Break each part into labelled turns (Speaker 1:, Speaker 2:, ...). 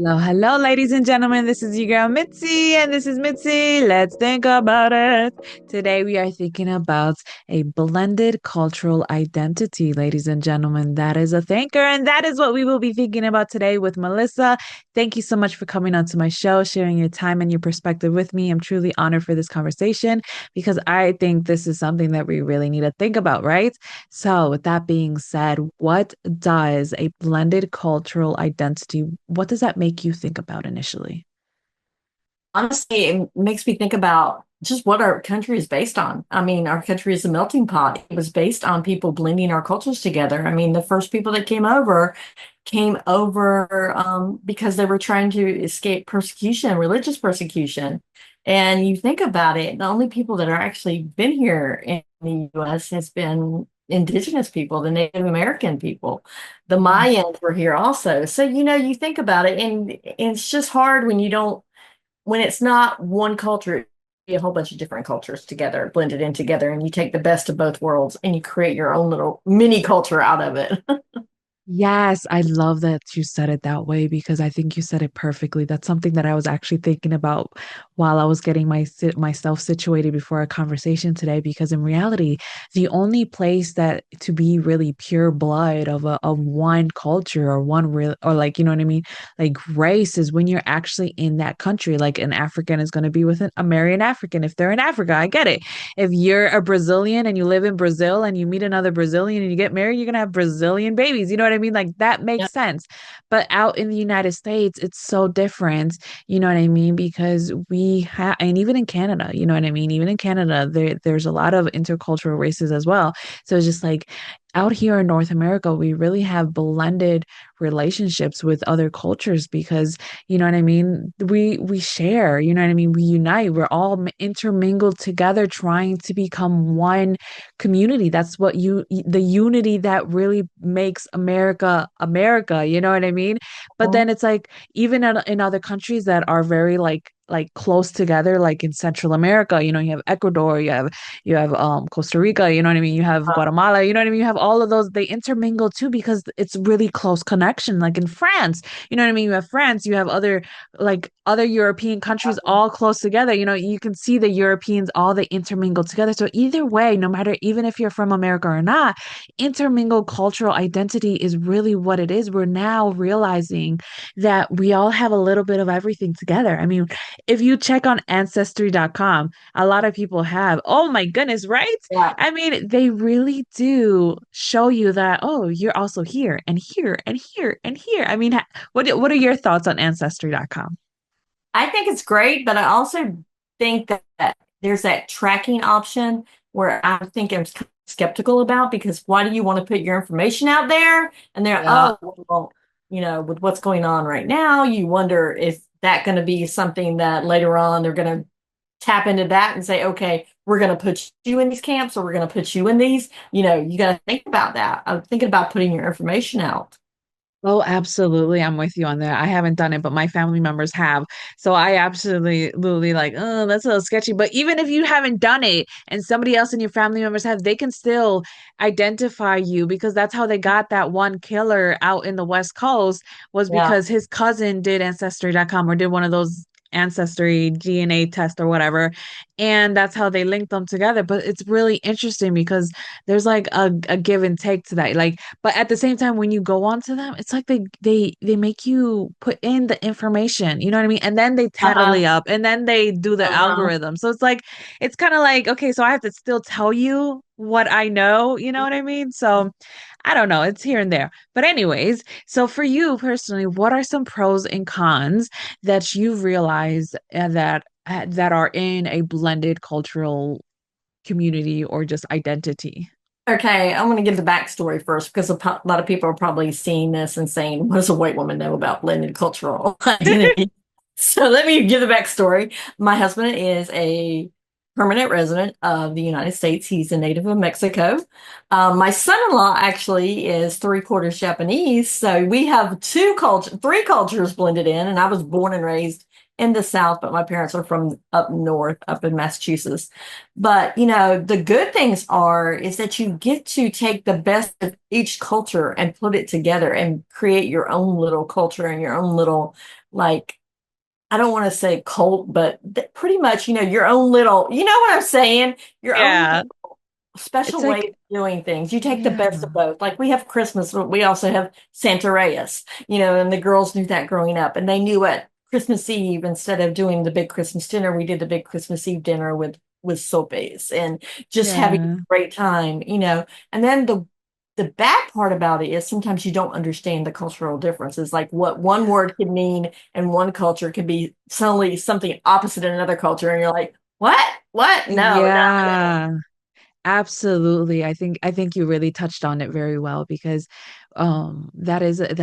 Speaker 1: Hello, hello, ladies and gentlemen. This is your girl Mitzi, and this is Mitzi. Let's think about it. Today, we are thinking about a blended cultural identity, ladies and gentlemen. That is a thinker, and that is what we will be thinking about today with Melissa. Thank you so much for coming onto my show, sharing your time and your perspective with me. I'm truly honored for this conversation because I think this is something that we really need to think about, right? So, with that being said, what does a blended cultural identity, what does that make you think about initially?
Speaker 2: Honestly, it makes me think about just what our country is based on. I mean, our country is a melting pot. It was based on people blending our cultures together. I mean, the first people that came over because they were trying to escape persecution, religious persecution. And you think about it, the only people that are actually been here in the U.S. has been indigenous people, the Native American people. The
Speaker 1: Mhm.
Speaker 2: Mayans were here also. So, you think about it, and it's just hard when it's not one culture, a whole bunch of different cultures together, blended in together, and you take the best of both worlds and you create your own little mini culture out of it.
Speaker 1: Yes, I love that you said it that way because I think you said it perfectly. That's something that I was actually thinking about while I was getting myself situated before our conversation today. Because in reality, the only place that to be really pure blood of one culture or one real or like you know what I mean, like race is when you're actually in that country. Like an African is going to be with a Marian African if they're in Africa. I get it. If you're a Brazilian and you live in Brazil and you meet another Brazilian and you get married, you're gonna have Brazilian babies. You know what I mean? Like that
Speaker 2: Yeah.
Speaker 1: makes sense. But out in the United States, it's so different. You know what I mean? Because we have, and even in Canada, you know what I mean? Even in Canada, there's a lot of intercultural races as well. So it's just like out here in North America, we really have blended relationships with other cultures because you know what I mean? We share, you know what I mean? We unite. We're all intermingled together trying to become one community. That's what the unity that really makes America America, you know what I mean? But then it's like even in other countries that are very like close together like in Central America, you know, you have Ecuador, you have Costa Rica, you know what I mean? You have Guatemala, you know what I mean? You have all of those they intermingle too because it's really close connection like in France, you know what I mean? You have France, you have other European countries all close together. You know, you can see the Europeans all they intermingle together. So either way, no matter even if you're from America or not, intermingled cultural identity is really what it is. We're now realizing that we all have a little bit of everything together. I mean, if you check on ancestry.com, a lot of people have, oh my goodness, right?
Speaker 2: Yeah.
Speaker 1: I mean, they really do show you that, oh, you're also here and here and here and here. I mean, what are your thoughts on ancestry.com?
Speaker 2: I think it's great, but I also think that there's that tracking option where I think I'm skeptical about because why do you want to put your information out there? And they're,
Speaker 1: Yeah.
Speaker 2: oh, well, with what's going on right now, you wonder if that going to be something that later on they're going to tap into that and say, okay, we're going to put you in these camps or we're going to put you in these. You got to think about that. I'm thinking about putting your information out.
Speaker 1: Oh, absolutely. I'm with you on that. I haven't done it, but my family members have. So I absolutely like, oh, that's a little sketchy. But even if you haven't done it and somebody else in your family members have, they can still identify you because that's how they got that one killer out in the West Coast was
Speaker 2: Yeah.
Speaker 1: because his cousin did ancestry.com or did one of those ancestry DNA test or whatever. And that's how they linked them together. But it's really interesting because there's like a give and take to that. Like but at the same time, when you go onto them, it's like they make you put in the information, you know what I mean? And then they tally
Speaker 2: Uh-huh.
Speaker 1: up and then they do the
Speaker 2: Uh-huh.
Speaker 1: algorithm. So it's like it's kind of like, okay, so I have to still tell you what I know, you know what I mean? So I don't know, it's here and there. But anyways, so for you personally, what are some pros and cons that you've realized that are in a blended cultural community or just identity?
Speaker 2: Okay, I'm going to give the backstory first because lot of people are probably seeing this and saying, what does a white woman know about blended cultural identity? So let me give the backstory. My husband is a permanent resident of the United States. He's a native of Mexico. My son-in-law actually is three-quarters Japanese. So we have three cultures blended in, and I was born and raised in the South, but my parents are from up north, up in Massachusetts. But, you know, the good things are is that you get to take the best of each culture and put it together and create your own little culture and your own little, like, I don't want to say cult, but pretty much, you know, your own little, you know what I'm saying? Your own
Speaker 1: Yeah.
Speaker 2: special
Speaker 1: It's
Speaker 2: way
Speaker 1: like,
Speaker 2: of doing things. You take the best of
Speaker 1: yeah.
Speaker 2: both. Like we have Christmas, but we also have Santa Reyes, you know, and the girls knew that growing up. And they knew at Christmas Eve, instead of doing the big Christmas dinner, we did the big Christmas Eve dinner with sopes and just having a
Speaker 1: Yeah.
Speaker 2: great time, you know. And then the bad part about it is sometimes you don't understand the cultural differences. Like what one word can mean in one culture can be suddenly something opposite in another culture. And you're like, what? What? No, no, no.
Speaker 1: Yeah. Absolutely. I think you really touched on it very well because that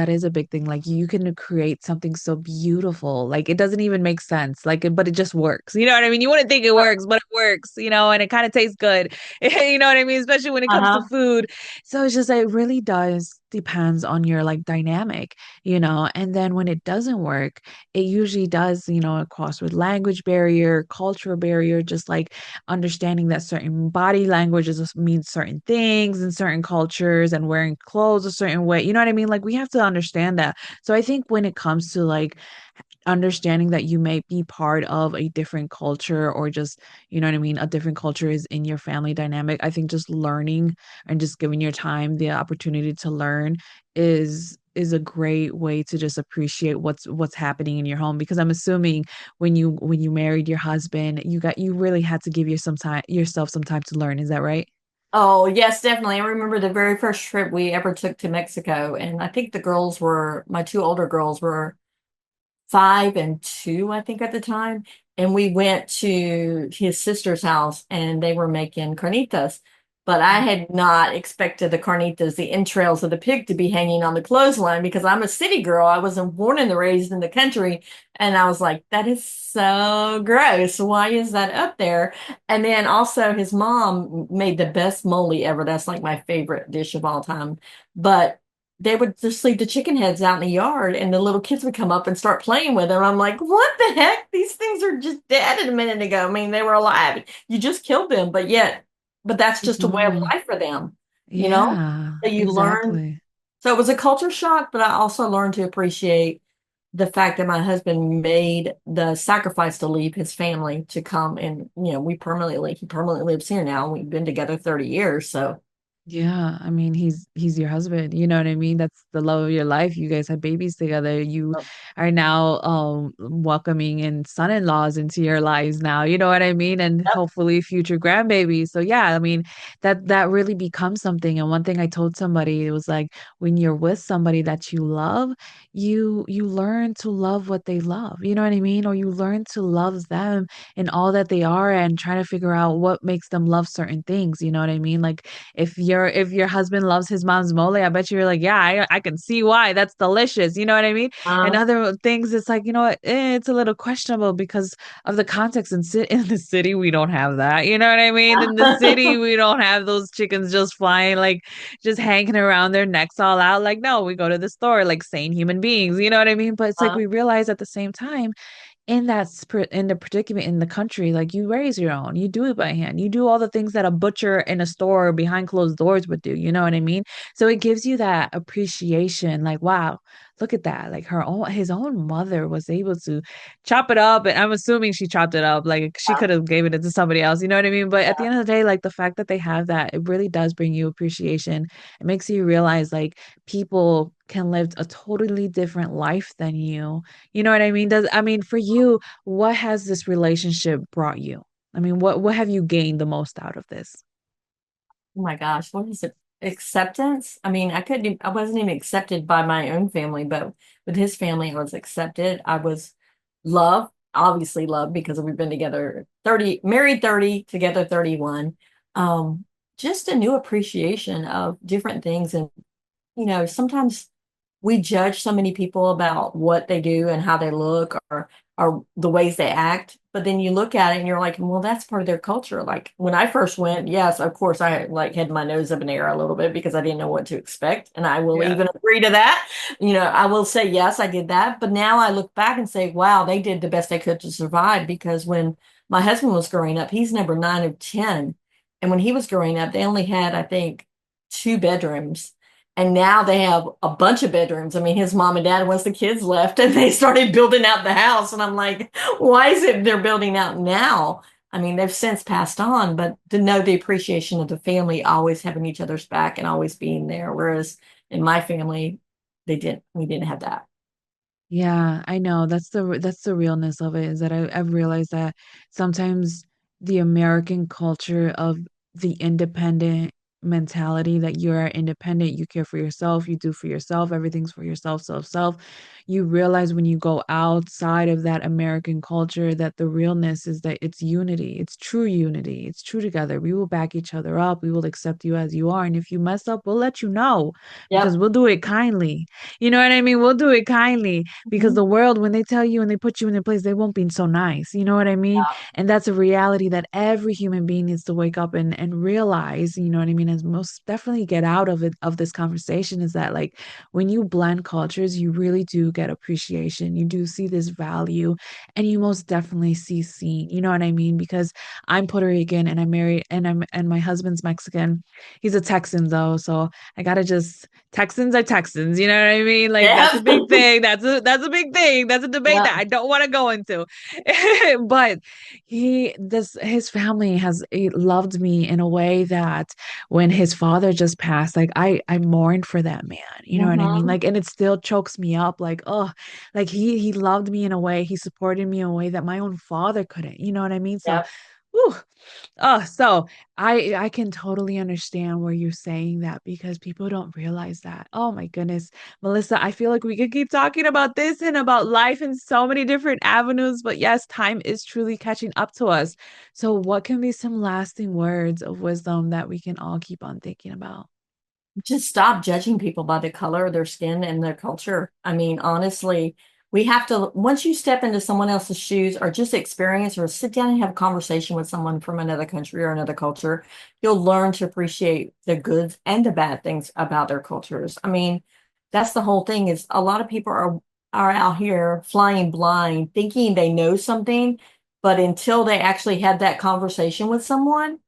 Speaker 1: is a big thing. Like you can create something so beautiful. Like it doesn't even make sense. Like but it just works. You know what I mean? You wouldn't think it works, but it works, and it kind of tastes good. You know what I mean? Especially when it comes to
Speaker 2: Uh-huh.
Speaker 1: food. So it's just it really does depends on your like dynamic, and then when it doesn't work, it usually does, cross with language barrier, cultural barrier, just like understanding that certain body languages mean certain things in certain cultures and wearing clothes a certain way. You know what I mean? Like we have to understand that. So I think when it comes to like understanding that you may be part of a different culture or just, you know what I mean, a different culture is in your family dynamic. I think just learning and just giving your time the opportunity to learn is a great way to just appreciate what's happening in your home because I'm assuming when you married your husband, you really had to give yourself some time to learn. Is that right?
Speaker 2: Oh, yes, definitely. I remember the very first trip we ever took to Mexico. And I think my two older girls were 5 and 2, I think, at the time. And we went to his sister's house and they were making carnitas. But I had not expected the carnitas, the entrails of the pig, to be hanging on the clothesline because I'm a city girl. I wasn't born and raised in the country. And I was like, that is so gross. Why is that up there? And then also his mom made the best mole ever. That's like my favorite dish of all time. But they would just leave the chicken heads out in the yard and the little kids would come up and start playing with them. I'm like, what the heck? These things are just dead a minute ago. I mean, they were alive. You just killed them, but that's just a way of
Speaker 1: Mhm.
Speaker 2: life for them, you know?
Speaker 1: Yeah,
Speaker 2: So you learn.
Speaker 1: exactly.
Speaker 2: So it was a culture shock, but I also learned to appreciate the fact that my husband made the sacrifice to leave his family to come and, he permanently lives here now. We've been together 30 years. So,
Speaker 1: Yeah, I mean, he's your husband. You know what I mean? That's the love of your life. You guys had babies together. You are now welcoming in son-in-laws into your lives now. You know what I mean? And
Speaker 2: yep.
Speaker 1: hopefully future grandbabies. So yeah, I mean, that really becomes something. And one thing I told somebody, it was like when you're with somebody that you love, you learn to love what they love. You know what I mean? Or you learn to love them and all that they are and try to figure out what makes them love certain things. You know what I mean? Like if your husband loves his mom's mole, I bet you're like, yeah, I can see why. That's delicious. You know what I mean? And
Speaker 2: Uh,
Speaker 1: other things, it's like, you know what? It's a little questionable because of the context. In the city, we don't have that. You know what I mean? In the city, we don't have those chickens just flying, like just hanging around their necks all out. Like, no, we go to the store like sane human beings. You know what I mean? But it's like
Speaker 2: uh,
Speaker 1: we realize at the same time in the predicament in the country, like you raise your own, you do it by hand, you do all the things that a butcher in a store behind closed doors would do. You know what I mean? So it gives you that appreciation, like, wow, look at that. Like his own mother was able to chop it up, and I'm assuming she chopped it up. Like she
Speaker 2: uh,
Speaker 1: could have given it to somebody else. You know what I mean? But at the
Speaker 2: yeah.
Speaker 1: end of the day, like the fact that they have that, it really does bring you appreciation. It makes you realize like people can live a totally different life than you. You know what I mean? For you, what has this relationship brought you? I mean, what have you gained the most out of this?
Speaker 2: Oh my gosh, what is it? Acceptance? I mean, I wasn't even accepted by my own family, but with his family, I was accepted. I was loved, obviously loved because we've been together 30, married 30, together 31. Um, just a new appreciation of different things. And, sometimes we judge so many people about what they do and how they look, or or the ways they act. But then you look at it and you're like, well, that's part of their culture. Like when I first went, yes, of course, I like had my nose up in the air a little bit because I didn't know what to expect. And I will
Speaker 1: Yeah.
Speaker 2: even agree to that. I will say, yes, I did that. But now I look back and say, wow, they did the best they could to survive because when my husband was growing up, he's number 9 of 10. And when he was growing up, they only had, I think, 2 bedrooms. And now they have a bunch of bedrooms. I mean, his mom and dad, once the kids left, and they started building out the house. And I'm like, why is it they're building out now? I mean, they've since passed on, but to know the appreciation of the family always having each other's back and always being there. Whereas in my family, we didn't have that.
Speaker 1: Yeah, I know. That's the realness of it is that I've realized that sometimes the American culture of the independent mentality that you are independent, you care for yourself, you do for yourself, everything's for yourself, self. You realize when you go outside of that American culture that the realness is that it's unity, it's true unity, it's true together. We will back each other up, we will accept you as you are, and if you mess up, we'll let you know because
Speaker 2: Yep.
Speaker 1: we'll do it kindly. You know what I mean? We'll do it kindly because
Speaker 2: Mhm.
Speaker 1: the world, when they tell you and they put you in a place, they won't be so nice. You know what I mean? And that's a reality that every human being needs to wake up and realize, you know what I mean? And most definitely get out of it, of this conversation is that like when you blend cultures, you really do get appreciation. You do see this value and you most definitely see seen. You know what I mean? Because I'm Puerto Rican and I'm married and my husband's Mexican. He's a Texan though, so I gotta just Texans are Texans, you know what I mean? Like that's a
Speaker 2: Yep.
Speaker 1: big thing. That's a big thing. That's a debate that
Speaker 2: Yep.
Speaker 1: I don't want to go into. But his family has loved me in a way that when his father just passed, like I mourned for that man. You know what I mean?
Speaker 2: Hmm.
Speaker 1: Like, and it still chokes me up. Like, oh, like he loved me in a way, he supported me in a way that my own father couldn't. You know what I mean? So,
Speaker 2: Yep.
Speaker 1: whew, oh, so I can totally understand where you're saying that because people don't realize that. Oh my goodness. Melissa, I feel like we could keep talking about this and about life in so many different avenues, but yes, time is truly catching up to us. So what can be some lasting words of wisdom that we can all keep on thinking about?
Speaker 2: Just stop judging people by the color of their skin and their culture. I mean, honestly, we have to, once you step into someone else's shoes or just experience or sit down and have a conversation with someone from another country or another culture, you'll learn to appreciate the good and the bad things about their cultures. I mean, that's the whole thing is a lot of people are out here flying blind, thinking they know something, but until they actually had that conversation with someone,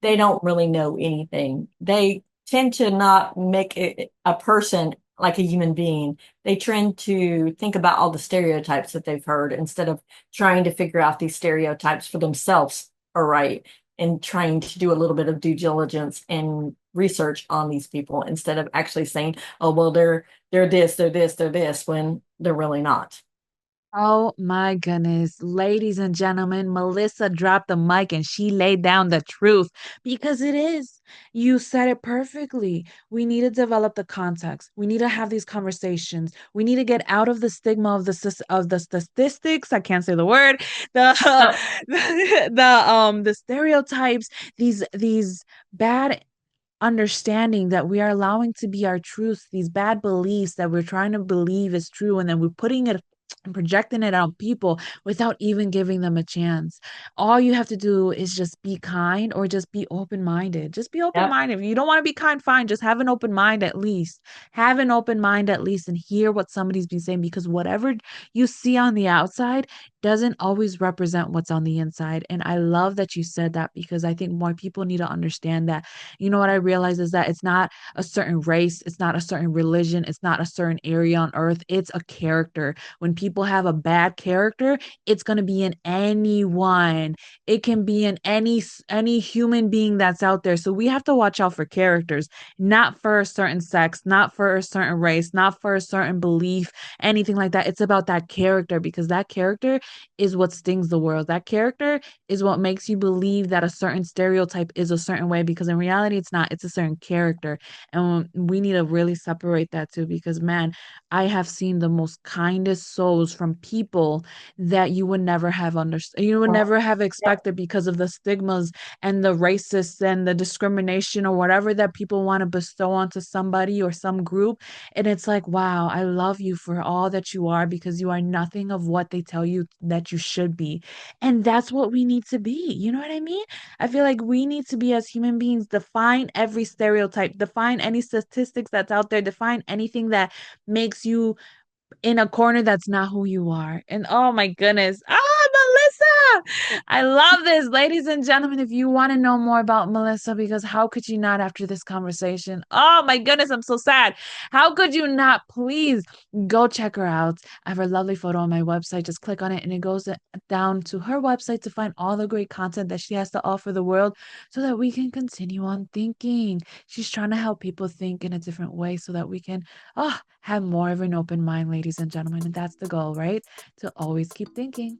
Speaker 2: they don't really know anything. They tend to not make a person like a human being. They tend to think about all the stereotypes that they've heard instead of trying to figure out these stereotypes for themselves are right and trying to do a little bit of due diligence and research on these people instead of actually saying, oh, well, they're this, they're this, they're this, when they're really not.
Speaker 1: Oh my goodness. Ladies and gentlemen, Melissa dropped the mic and she laid down the truth because it is. You said it perfectly. We need to develop the context. We need to have these conversations. We need to get out of the stigma of the statistics. I can't say the word. The
Speaker 2: No.
Speaker 1: the stereotypes, these bad understanding that we are allowing to be our truths, these bad beliefs that we're trying to believe is true, and then we're putting it and projecting it on people without even giving them a chance. All you have to do is just be kind or just be open minded. Just be open
Speaker 2: Yep.
Speaker 1: minded. If you don't want to be kind, fine. Just have an open mind at least. Have an open mind at least and hear what somebody's been saying because whatever you see on the outside doesn't always represent what's on the inside. And I love that you said that because I think more people need to understand that. You know what I realize is that it's not a certain race, it's not a certain religion, it's not a certain area on earth, it's a character. When people have a bad character, it's going to be in anyone. It can be in any human being that's out there. So we have to watch out for characters, not for a certain sex, not for a certain race, not for a certain belief, anything like that. It's about that character because that character is what stings the world. That character is what makes you believe that a certain stereotype is a certain way because in reality it's not. It's a certain character. And we need to really separate that too because man, I have seen the most kindest souls from people that you would never have understood, you would
Speaker 2: Well,
Speaker 1: never have
Speaker 2: yep.
Speaker 1: expected because of the stigmas and the racists and the discrimination or whatever that people want to bestow onto somebody or some group. And it's like, wow, I love you for all that you are because you are nothing of what they tell you that you should be. And that's what we need to be. You know what I mean? I feel like we need to be as human beings, define every stereotype, define any statistics that's out there, define anything that makes you in a corner that's not who you are. And oh my goodness. Melissa, I love this. Ladies and gentlemen, if you want to know more about Melissa, because how could you not after this conversation? Oh my goodness, I'm so sad. How could you not? Please go check her out. I have a lovely photo on my website. Just click on it and it goes down to her website to find all the great content that she has to offer the world so that we can continue on thinking. She's trying to help people think in a different way so that we can have more of an open mind, ladies and gentlemen. And that's the goal, right? To always keep thinking.